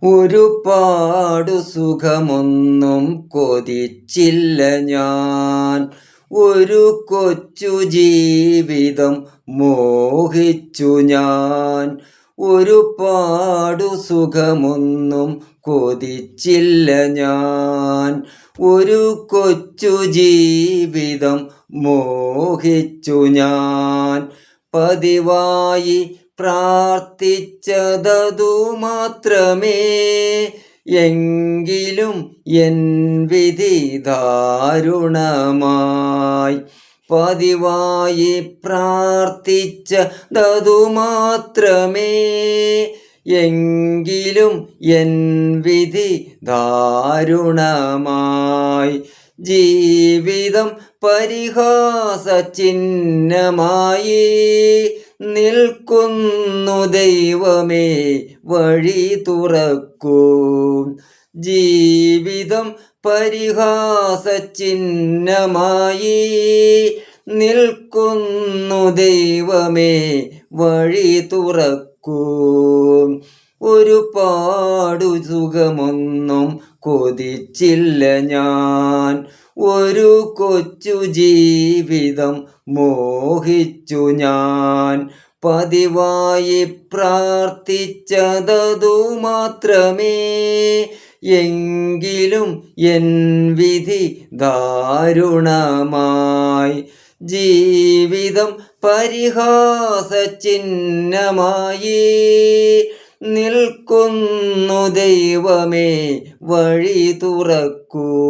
ഒരുപാടു സുഖമൊന്നും കൊതിച്ചില്ല ഞാൻ. ഒരു കൊച്ചു ജീവിതം മോഹിച്ചു ഞാൻ. ഒരുപാടു സുഖമൊന്നും കൊതിച്ചില്ല ഞാൻ. ഒരു കൊച്ചു ജീവിതം മോഹിച്ചു ഞാൻ. പതിവായി പ്രാർത്ഥിച്ചതതു മാത്രമേ, എങ്കിലും എൻ വിധി ദാരുണമായി. പതിവായി പ്രാർത്ഥിച്ചതതു മാത്രമേ, എങ്കിലും എൻ വിധി ദാരുണമായി. ജീവിതം പരിഹാസചിഹ്നമായി നിൽക്കുന്നു. ദൈവമേ, വഴി തുറക്കൂ. ജീവിതം പരിഹാസചിഹ്നമായി നിൽക്കുന്നു. ദൈവമേ, വഴി തുറക്കൂ. ഒരുപാടു സുഖമൊന്നും കൊതിച്ചില്ല ഞാൻ. ഒരു കൊച്ചു ജീവിതം മോഹിച്ചു ഞാൻ. പതിവായി പ്രാർത്ഥിച്ചതതു മാത്രമേ, എങ്കിലും എൻ വിധി ദാരുണമായി. ജീവിതം പരിഹാസചിഹ്നമായി നിൽക്കുന്നു. ദൈവമേ, വഴി തുറക്കൂ.